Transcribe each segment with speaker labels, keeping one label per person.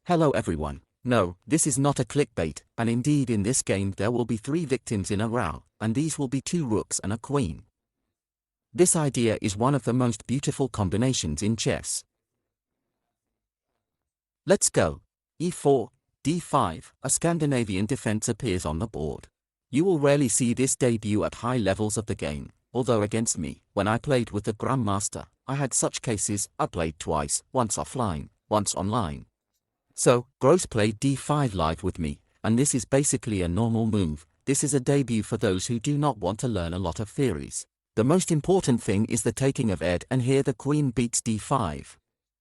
Speaker 1: Hello everyone. No, this is not a clickbait, and indeed in this game there will be 3 victims in a row, and these will be 2 rooks and a queen. This idea is one of the most beautiful combinations in chess. Let's go. e4, d5, a Scandinavian defense appears on the board. You will rarely see this debut at high levels of the game, although against me, when I played with the Grandmaster, I had such cases. I played twice, once offline, once online. So, Gross played d5 live with me, and this is basically a normal move. This is a debut for those who do not want to learn a lot of theories. The most important thing is the taking of Ed, and here the queen beats d5.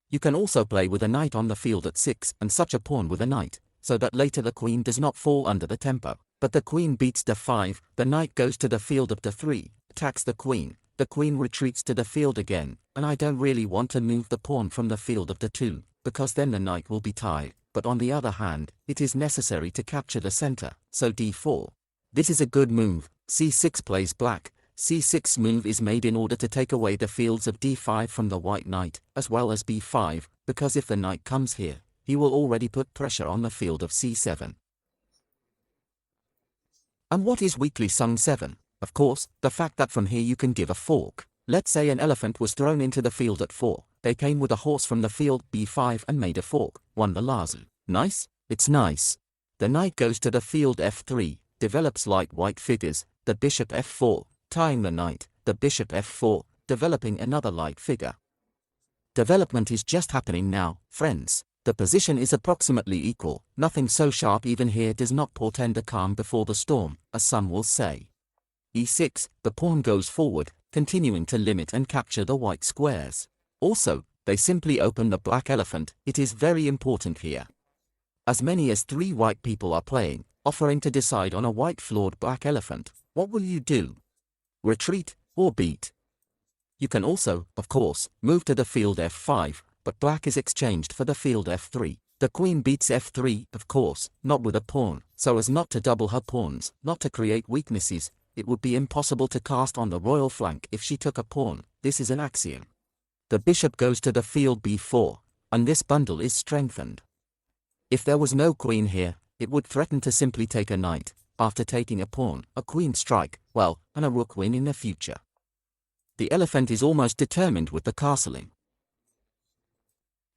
Speaker 1: You can also play with a knight on the field at 6 and such a pawn with a knight, so that later the queen does not fall under the tempo. But the queen beats d5, the knight goes to the field of d3, attacks the queen retreats to the field again, and I don't really want to move the pawn from the field of d2, because then the knight will be tied, but on the other hand, it is necessary to capture the center, so d4. This is a good move. c6 plays black. c6 move is made in order to take away the fields of d5 from the white knight, as well as b5, because if the knight comes here, he will already put pressure on the field of c7. And what is weakly sung 7? Of course, the fact that from here you can give a fork. Let's say an elephant was thrown into the field at 4, they came with a horse from the field b5 and made a fork, won the lazo. Nice? It's nice. The knight goes to the field f3, develops light white figures, the bishop f4, tying the knight, the bishop f4, developing another light figure. Development is just happening now, friends. The position is approximately equal, nothing so sharp even here does not portend a calm before the storm, as some will say. e6, the pawn goes forward, continuing to limit and capture the white squares. Also, they simply open the black elephant. It is very important here. As many as 3 white people are playing, offering to decide on a white floored black elephant. What will you do? Retreat, or beat? You can also, of course, move to the field f5, but black is exchanged for the field f3. The queen beats f3, of course, not with a pawn, so as not to double her pawns, not to create weaknesses. It would be impossible to cast on the royal flank if she took a pawn. This is an axiom. The bishop goes to the field b4, and this bundle is strengthened. If there was no queen here, it would threaten to simply take a knight, after taking a pawn, a queen strike, well, and a rook win in the future. The elephant is almost determined with the castling.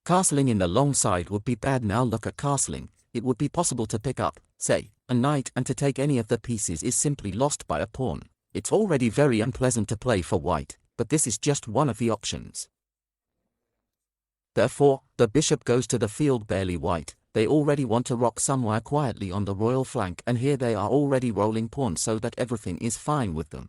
Speaker 1: Castling in the long side would be bad. Now look at castling. It would be possible to pick up, say, a knight, and to take any of the pieces is simply lost by a pawn. It's already very unpleasant to play for white, but this is just one of the options. Therefore, the bishop goes to the field barely white. They already want to rock somewhere quietly on the royal flank, and here they are already rolling pawns so that everything is fine with them.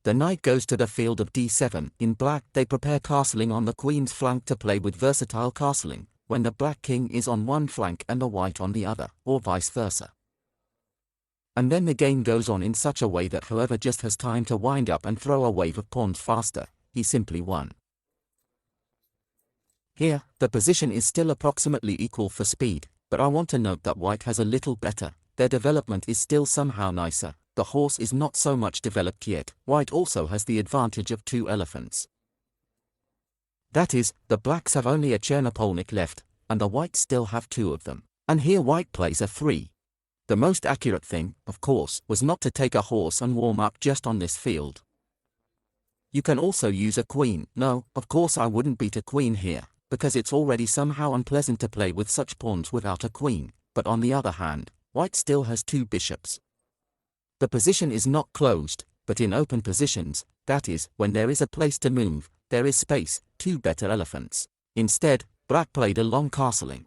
Speaker 1: The knight goes to the field of d7. In black, they prepare castling on the queen's flank to play with versatile castling, when the black king is on one flank and the white on the other, or vice versa. And then the game goes on in such a way that whoever just has time to wind up and throw a wave of pawns faster, he simply won. Here, the position is still approximately equal for speed, but I want to note that white has a little better. Their development is still somehow nicer. The horse is not so much developed yet. White also has the advantage of 2 elephants. That is, the blacks have only a Chernopolnik left, and the whites still have 2 of them. And here white plays a 3. The most accurate thing, of course, was not to take a horse and warm up just on this field. You can also use a queen. No, of course I wouldn't beat a queen here, because it's already somehow unpleasant to play with such pawns without a queen, but on the other hand, white still has 2 bishops. The position is not closed, but in open positions, that is, when there is a place to move, there is space, 2 better elephants. Instead, black played a long castling.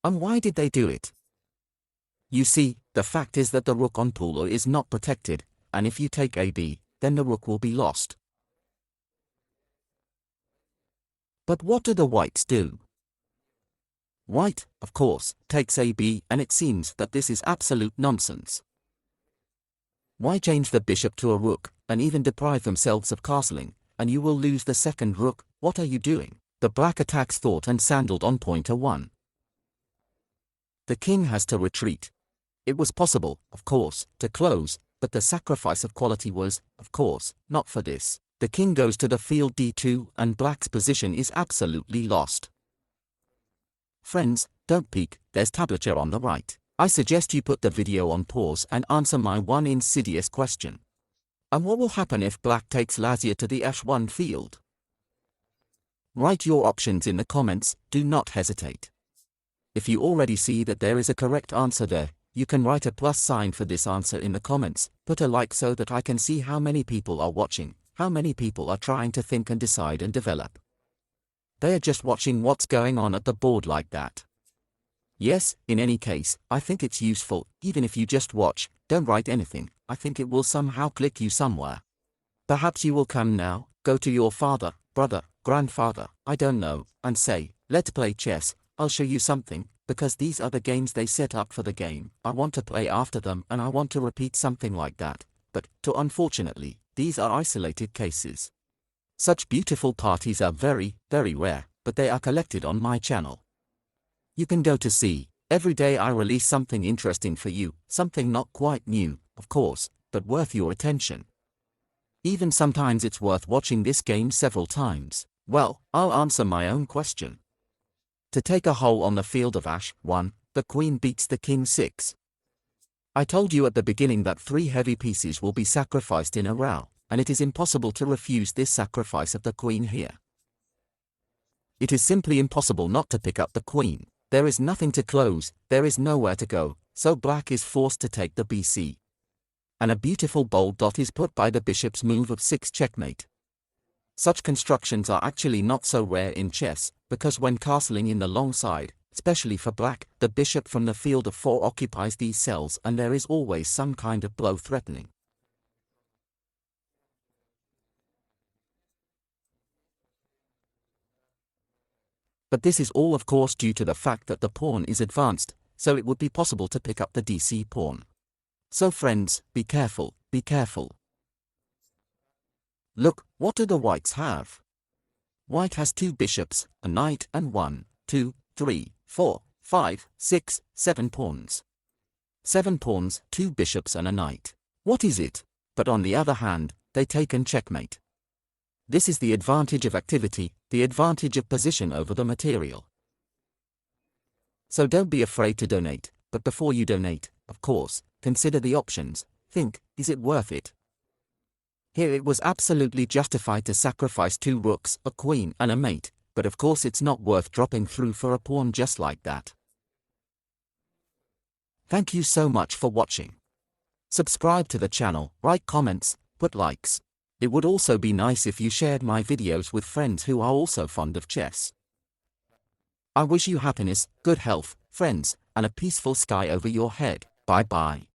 Speaker 1: And why did they do it? You see, the fact is that the rook on Pula is not protected, and if you take AB, then the rook will be lost. But what do the whites do? White, of course, takes AB, and it seems that this is absolute nonsense. Why change the bishop to a rook, and even deprive themselves of castling, and you will lose the second rook? What are you doing? The black attacks thought and sandaled on pointer 1. The king has to retreat. It was possible, of course, to close, but the sacrifice of quality was, of course, not for this. The king goes to the field d2 and black's position is absolutely lost. Friends, don't peek, there's tablature on the right. I suggest you put the video on pause and answer my one insidious question. And what will happen if black takes Lazia to the f1 field? Write your options in the comments, do not hesitate. If you already see that there is a correct answer there, you can write a plus sign for this answer in the comments, put a like so that I can see how many people are watching, how many people are trying to think and decide and develop. They are just watching what's going on at the board like that. Yes, in any case, I think it's useful, even if you just watch, don't write anything, I think it will somehow click you somewhere. Perhaps you will come now, go to your father, brother, grandfather, I don't know, and say, let's play chess, I'll show you something, because these are the games they set up for the game, I want to play after them and I want to repeat something like that, but, unfortunately, these are isolated cases. Such beautiful parties are very, very rare, but they are collected on my channel. You can go to see. Every day I release something interesting for you, something not quite new, of course, but worth your attention. Even sometimes it's worth watching this game several times. Well, I'll answer my own question. To take a hole on the field of Ash1, the queen beats the king 6. I told you at the beginning that 3 heavy pieces will be sacrificed in a row, and it is impossible to refuse this sacrifice of the queen here. It is simply impossible not to pick up the queen. There is nothing to close, there is nowhere to go, so black is forced to take the bc. And a beautiful bold dot is put by the bishop's move of 6 checkmate. Such constructions are actually not so rare in chess, because when castling in the long side, especially for black, the bishop from the field of 4 occupies these cells and there is always some kind of blow threatening. But this is all of course due to the fact that the pawn is advanced, so it would be possible to pick up the DC pawn. So friends, be careful, be careful. Look, what do the whites have? White has 2 bishops, a knight and 1, 2, 3, 4, 5, 6, 7 pawns. 7 pawns, 2 bishops and a knight. What is it? But on the other hand, they taken checkmate. This is the advantage of activity, the advantage of position over the material. So don't be afraid to donate, but before you donate, of course, consider the options, think, is it worth it? Here it was absolutely justified to sacrifice 2 rooks, a queen and a mate, but of course it's not worth dropping through for a pawn just like that. Thank you so much for watching. Subscribe to the channel, write comments, put likes. It would also be nice if you shared my videos with friends who are also fond of chess. I wish you happiness, good health, friends, and a peaceful sky over your head. Bye bye.